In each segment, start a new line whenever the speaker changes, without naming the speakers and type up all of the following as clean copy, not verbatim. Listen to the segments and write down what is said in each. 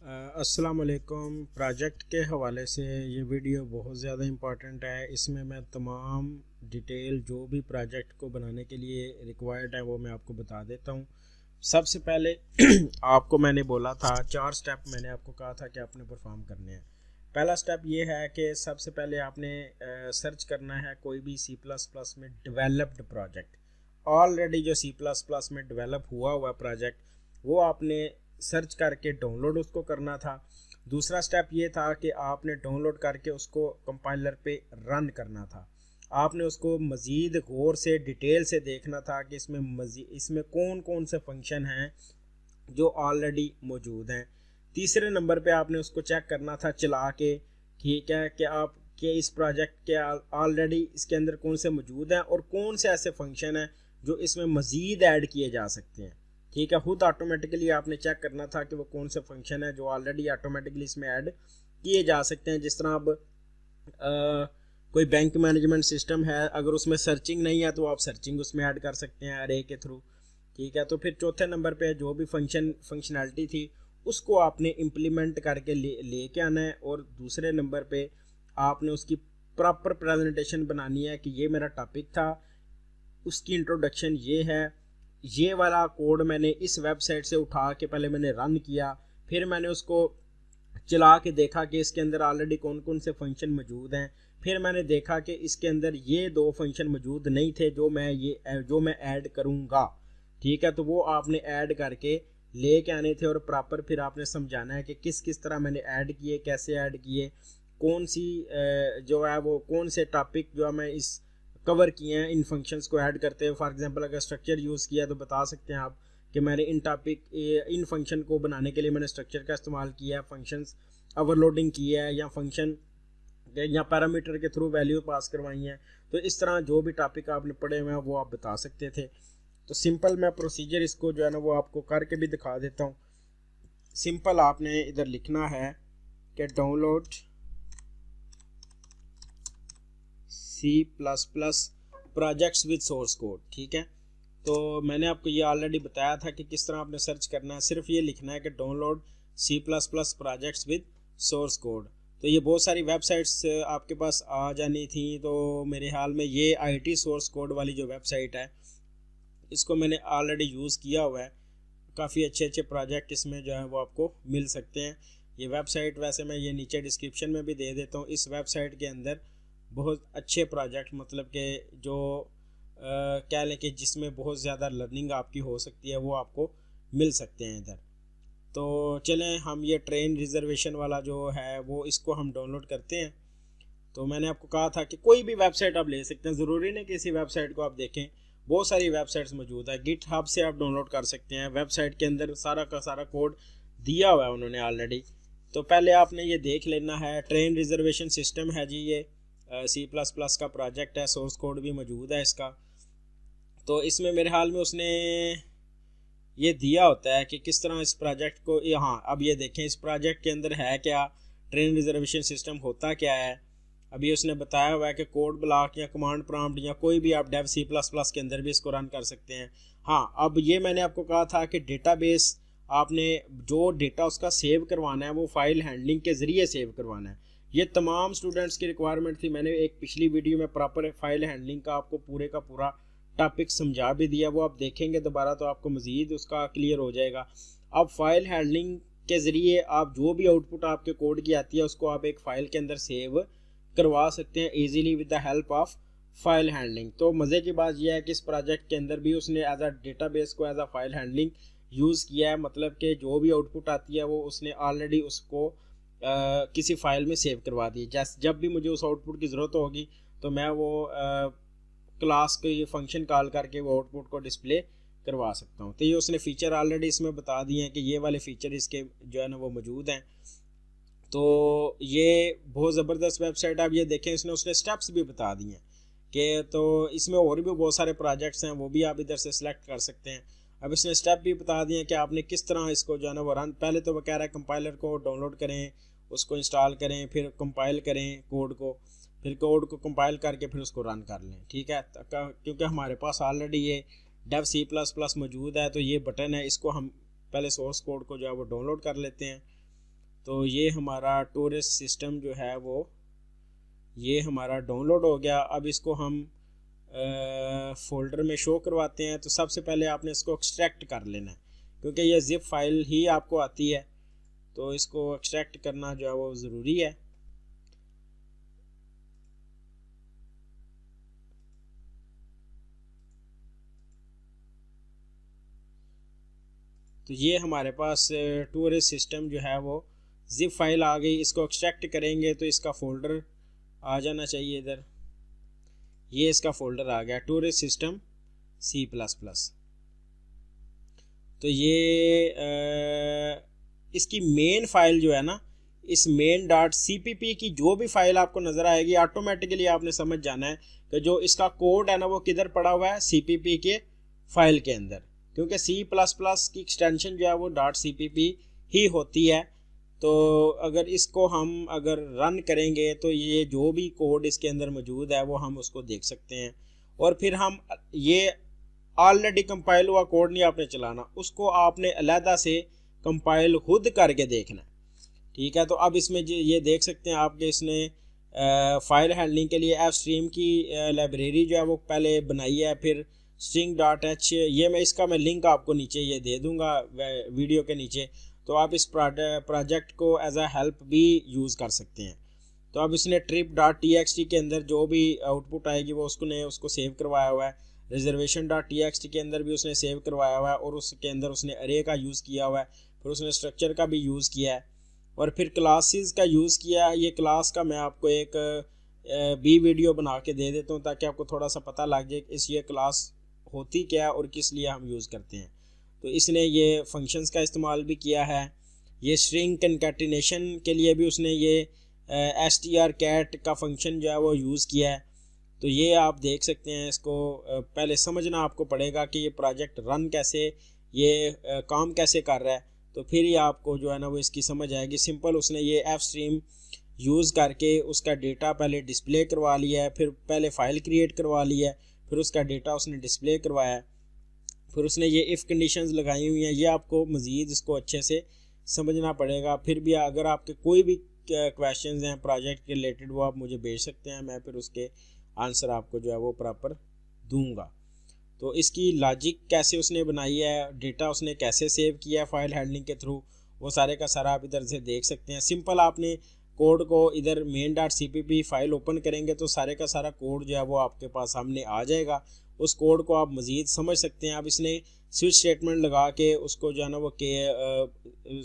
अस्सलाम वालेकुम। प्रोजेक्ट के हवाले से ये वीडियो बहुत ज़्यादा इम्पॉर्टेंट है। इसमें मैं तमाम डिटेल जो भी प्रोजेक्ट को बनाने के लिए रिक्वायर्ड है वो मैं आपको बता देता हूँ। सबसे पहले आपको मैंने बोला था 4 स्टेप मैंने आपको कहा था कि आपने परफॉर्म करने हैं। पहला स्टेप ये है कि सबसे पहले आपने सर्च करना है कोई भी C++ में डेवलप्ड प्रोजेक्ट। ऑलरेडी जो C++ में डेवलप हुआ प्रोजेक्ट वो आपने सर्च करके डाउनलोड उसको करना था। दूसरा स्टेप ये था कि आपने डाउनलोड करके उसको कंपाइलर पे रन करना था। आपने उसको मज़ीद गौर से डिटेल से देखना था कि इसमें कौन कौन से फंक्शन हैं जो ऑलरेडी मौजूद हैं। तीसरे नंबर पे आपने उसको चेक करना था चला के, ठीक है, कि आप के इस प्रोजेक्ट के ऑलरेडी इसके अंदर कौन से मौजूद हैं और कौन से ऐसे फंक्शन हैं जो इसमें मज़ीद ऐड किए जा सकते हैं। ठीक है, खुद ऑटोमेटिकली आपने चेक करना था कि वो कौन से फंक्शन है जो ऑलरेडी ऑटोमेटिकली इसमें ऐड किए जा सकते हैं। जिस तरह अब कोई बैंक मैनेजमेंट सिस्टम है, अगर उसमें सर्चिंग नहीं है तो आप सर्चिंग उसमें ऐड कर सकते हैं अरे के थ्रू। ठीक है, तो फिर चौथे नंबर पे जो भी फंक्शनैलिटी थी उसको आपने इम्प्लीमेंट करके लेके आना है। और दूसरे नंबर पे आपने उसकी प्रॉपर प्रेजेंटेशन बनानी है कि ये मेरा टॉपिक था, उसकी इंट्रोडक्शन ये है, ये वाला कोड मैंने इस वेबसाइट से उठा के पहले मैंने रन किया, फिर मैंने उसको चला के देखा कि इसके अंदर ऑलरेडी कौन कौन से फंक्शन मौजूद हैं, फिर मैंने देखा कि इसके अंदर ये 2 फंक्शन मौजूद नहीं थे जो मैं ऐड करूँगा। ठीक है, तो वो आपने ऐड करके लेके आने थे और प्रॉपर फिर आपने समझाना है कि किस किस तरह मैंने ऐड किए, कैसे ऐड किए, कौन सी जो है वो कौन से टॉपिक जो है मैं इस कवर किए हैं इन फंक्शंस को ऐड करते हैं। फॉर एग्जांपल अगर स्ट्रक्चर यूज़ किया तो बता सकते हैं आप कि मैंने इन फंक्शन को बनाने के लिए मैंने स्ट्रक्चर का इस्तेमाल किया है, फंक्शंस ओवरलोडिंग की है या फंक्शन या पैरामीटर के थ्रू वैल्यू पास करवाई हैं। तो इस तरह जो भी टॉपिक आपने पढ़े हुए हैं वो आप बता सकते थे। तो सिंपल मैं प्रोसीजर इसको जो है ना वो आपको करके भी दिखा देता हूँ। सिंपल आपने इधर लिखना है कि download C++ projects with source code. ठीक है, तो मैंने आपको ये ऑलरेडी बताया था कि किस तरह आपने सर्च करना है। सिर्फ ये लिखना है कि download C++ projects with source code. तो ये बहुत सारी वेबसाइट्स आपके पास आ जानी थी, तो मेरे ख्याल में ये IT सोर्स कोड वाली जो वेबसाइट है इसको मैंने ऑलरेडी यूज़ किया हुआ है। काफ़ी अच्छे अच्छे प्रोजेक्ट इसमें जो है वो आपको मिल सकते हैं। ये वेबसाइट वैसे मैं ये नीचे डिस्क्रिप्शन में भी दे देता हूँ। इस वेबसाइट के अंदर बहुत अच्छे प्रोजेक्ट मतलब कि जो क्या लें कि जिसमें बहुत ज़्यादा लर्निंग आपकी हो सकती है वो आपको मिल सकते हैं इधर। तो चलें हम ये ट्रेन रिजर्वेशन वाला जो है वो इसको हम डाउनलोड करते हैं। तो मैंने आपको कहा था कि कोई भी वेबसाइट आप ले सकते हैं, ज़रूरी नहीं कि इसी वेबसाइट को आप देखें, बहुत सारी वेबसाइट्स मौजूद है। गिटहब से आप डाउनलोड कर सकते हैं। वेबसाइट के अंदर सारा का सारा कोड दिया हुआ है उन्होंने ऑलरेडी। तो पहले आपने ये देख लेना है। ट्रेन रिजर्वेशन सिस्टम है जी, ये C++ का प्रोजेक्ट है, सोर्स कोड भी मौजूद है इसका। तो इसमें मेरे हाल में उसने ये दिया होता है कि किस तरह इस प्रोजेक्ट को, हाँ अब ये देखें इस प्रोजेक्ट के अंदर है क्या, ट्रेन रिजर्वेशन सिस्टम होता क्या है। अभी उसने बताया हुआ है कि कोड ब्लॉक या कमांड प्रॉम्प्ट या कोई भी आप डेव C++ के अंदर भी इसको रन कर सकते हैं। हाँ, अब ये मैंने आपको कहा था कि डेटाबेस आपने जो डेटा उसका सेव करवाना है वो फाइल हैंडलिंग के ज़रिए सेव करवाना है। ये तमाम स्टूडेंट्स की रिक्वायरमेंट थी। मैंने एक पिछली वीडियो में प्रॉपर फाइल हैंडलिंग का आपको पूरे का पूरा टॉपिक समझा भी दिया, वो आप देखेंगे दोबारा तो आपको मज़ीद उसका क्लियर हो जाएगा। अब फाइल हैंडलिंग के ज़रिए आप जो भी आउटपुट आपके कोड की आती है उसको आप एक फ़ाइल के अंदर सेव करवा सकते हैं easily with the help of file handling. तो मज़े की बात यह है कि इस प्रोजेक्ट के अंदर भी उसने एज अ डेटाबेस को as a file handling use किया है। मतलब कि जो भी आउटपुट आती है वो उसने ऑलरेडी उसको किसी फाइल में सेव करवा दी। जैसे जब भी मुझे उस आउटपुट की ज़रूरत होगी तो मैं वो क्लास के ये फंक्शन कॉल करके वो आउटपुट को डिस्प्ले करवा सकता हूँ। तो ये उसने फ़ीचर ऑलरेडी इसमें बता दिए हैं कि ये वाले फ़ीचर इसके जो है ना वो मौजूद हैं। तो ये बहुत ज़बरदस्त वेबसाइट, आप ये देखें इसने उसने स्टेप्स भी बता दिए हैं कि तो इसमें और भी बहुत सारे प्रोजेक्ट्स हैं, वो भी आप इधर से सिलेक्ट कर सकते हैं। अब इसने स्टेप भी बता दिए कि आपने किस तरह इसको जो है ना वो रन, पहले तो वो कह रहा है कंपाइलर को डाउनलोड करें, उसको इंस्टॉल करें, फिर कंपाइल करें कोड को, फिर कोड को कंपाइल करके फिर उसको रन कर लें। ठीक है, क्योंकि हमारे पास ऑलरेडी ये डेव C++ मौजूद है तो ये बटन है, इसको हम पहले सोर्स कोड को जो है वो डाउनलोड कर लेते हैं। तो ये हमारा टूरिस्ट सिस्टम जो है वो ये हमारा डाउनलोड हो गया। अब इसको हम फोल्डर में शो करवाते हैं। तो सबसे पहले आपने इसको एक्सट्रैक्ट कर लेना है, क्योंकि ये जिप फाइल ही आपको आती है, तो इसको एक्सट्रैक्ट करना जो है वो ज़रूरी है। तो ये हमारे पास टूरिस्ट सिस्टम जो है वो जिप फाइल आ गई। इसको एक्सट्रैक्ट करेंगे तो इसका फोल्डर आ जाना चाहिए इधर। ये इसका फोल्डर आ गया टूरिस्ट सिस्टम C++। तो ये इसकी मेन फाइल जो है ना, इस main.cpp की जो भी फाइल आपको नज़र आएगी ऑटोमेटिकली आपने समझ जाना है कि जो इसका कोड है ना वो किधर पड़ा हुआ है, cpp के फाइल के अंदर, क्योंकि C++ की एक्सटेंशन जो है वो .cpp ही होती है। तो अगर इसको हम अगर रन करेंगे तो ये जो भी कोड इसके अंदर मौजूद है वो हम उसको देख सकते हैं। और फिर हम ये ऑलरेडी कंपाइल हुआ कोड नहीं आपने चलाना, उसको आपने अलहदा से कंपाइल खुद करके देखना है, ठीक है। तो अब इसमें ये देख सकते हैं आपके इसने फाइल हैंडलिंग के लिए fstream की लाइब्रेरी जो है वो पहले बनाई है, फिर string.h ये मैं लिंक आपको नीचे ये दे दूंगा वीडियो के नीचे। तो आप इस प्रोजेक्ट को एज अ हेल्प भी यूज़ कर सकते हैं। तो अब इसने trip.txt के अंदर जो भी आउटपुट आएगी वो उसको सेव करवाया हुआ है। reservation.txt के अंदर भी उसने सेव करवाया हुआ है, और उसके अंदर उसने अरे का यूज़ किया हुआ है, फिर उसने स्ट्रक्चर का भी यूज़ किया है, और फिर क्लासेस का यूज़ किया है। ये क्लास का मैं आपको एक बी वीडियो बना के दे देता हूँ ताकि आपको थोड़ा सा पता लग जाए इस ये क्लास होती क्या है और किस लिए हम यूज़ करते हैं। तो इसने ये फंक्शंस का इस्तेमाल भी किया है। ये स्ट्रिंग कंकैटिनेशन के लिए भी उसने ये strcat का फंक्शन जो है वो यूज़ किया है। तो ये आप देख सकते हैं। इसको पहले समझना आपको पड़ेगा कि ये प्रोजेक्ट रन कैसे, ये काम कैसे कर रहा है, तो फिर ही आपको जो है ना वो इसकी समझ आएगी। सिंपल उसने ये fstream यूज़ करके उसका डेटा पहले डिस्प्ले करवा लिया है, फिर पहले फ़ाइल क्रिएट करवा लिया है, फिर उसका डेटा उसने डिस्प्ले करवाया है, फिर उसने ये इफ़ कंडीशंस लगाई हुई हैं। ये आपको मज़ीद इसको अच्छे से समझना पड़ेगा। फिर भी अगर आपके कोई भी क्वेश्चंस हैं प्रोजेक्ट के रिलेटेड वो आप मुझे भेज सकते हैं, मैं फिर उसके आंसर आपको जो है वो प्रॉपर दूंगा। तो इसकी लॉजिक कैसे उसने बनाई है, डेटा उसने कैसे सेव किया है फाइल हैंडलिंग के थ्रू, वो सारे का सारा आप इधर से देख सकते हैं। सिंपल आपने कोड को इधर main.cpp फाइल ओपन करेंगे तो सारे का सारा कोड जो है वो आपके पास सामने आ जाएगा। उस कोड को आप मज़ीद समझ सकते हैं। अब इसने स्विच स्टेटमेंट लगा के उसको जो है ना वो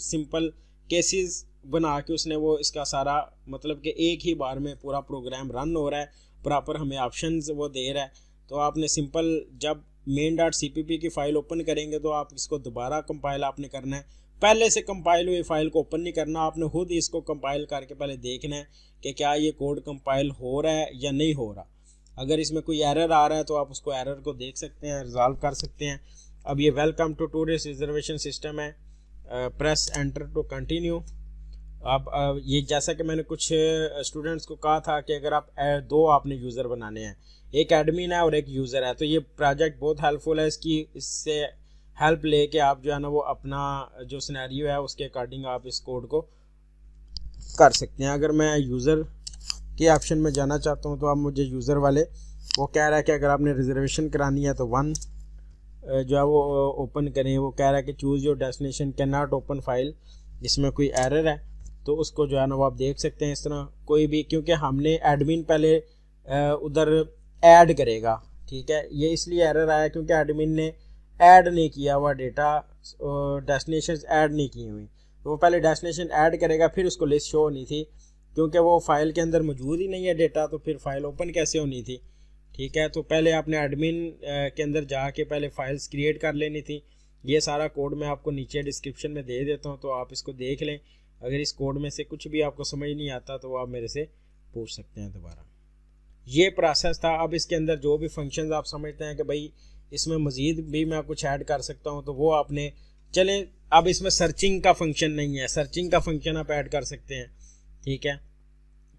सिंपल केसेस बना के उसने वो इसका सारा मतलब कि एक ही बार में पूरा प्रोग्राम रन हो रहा है, प्रॉपर हमें ऑप्शंस वो दे रहा है। तो आपने सिंपल जब main.cpp की फ़ाइल ओपन करेंगे तो आप इसको दोबारा कंपाइल आपने करना है। पहले से कंपाइल हुई फ़ाइल को ओपन नहीं करना, आपने खुद ही इसको कंपाइल करके पहले देखना है कि क्या ये कोड कंपाइल हो रहा है या नहीं हो रहा। अगर इसमें कोई एरर आ रहा है तो आप उसको एरर को देख सकते हैं, रिजॉल्व कर सकते हैं। अब ये welcome to tourist reservation system है, प्रेस एंटर टू कंटिन्यू। अब ये जैसा कि मैंने कुछ स्टूडेंट्स को कहा था कि अगर आप दो आपने यूज़र बनाने हैं, एक एडमिन है और एक यूज़र है, तो ये प्रोजेक्ट बहुत हेल्पफुल है। इससे हेल्प लेके आप जो है ना वो अपना जो सिनेरियो है उसके अकॉर्डिंग आप इस कोड को कर सकते हैं। अगर मैं यूज़र के ऑप्शन में जाना चाहता हूँ तो आप मुझे यूज़र वाले वो कह रहा है कि अगर आपने रिजर्वेशन करानी है तो 1 जो है वो ओपन करें। वो कह रहा है कि choose your destination can not open file, इसमें कोई एरर है तो उसको जो है ना वो आप देख सकते हैं। इस तरह कोई भी, क्योंकि हमने एडमिन पहले उधर ऐड करेगा, ठीक है। ये इसलिए एरर आया क्योंकि एडमिन ने ऐड नहीं किया हुआ डेटा, डेस्टिनेशन ऐड नहीं की हुई। तो वो पहले डेस्टिनेशन ऐड करेगा फिर उसको लिस्ट शो होनी थी, क्योंकि वो फाइल के अंदर मौजूद ही नहीं है डेटा, तो फिर फाइल ओपन कैसे होनी थी, ठीक है। तो पहले आपने एडमिन के अंदर जाके पहले फाइल्स क्रिएट कर लेनी थी। ये सारा कोड मैं आपको नीचे डिस्क्रिप्शन में दे देता हूँ, तो आप इसको देख लें। अगर इस कोड में से कुछ भी आपको समझ नहीं आता तो आप मेरे से पूछ सकते हैं दोबारा। ये प्रोसेस था। अब इसके अंदर जो भी फंक्शंस आप समझते हैं कि भाई इसमें मज़ीद भी मैं कुछ ऐड कर सकता हूँ, तो वो आपने चलें। अब इसमें सर्चिंग का फंक्शन नहीं है, सर्चिंग का फंक्शन आप ऐड कर सकते हैं, ठीक है।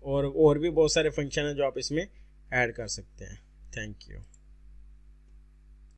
और भी बहुत सारे फंक्शन हैं जो आप इसमें ऐड कर सकते हैं। Thank you.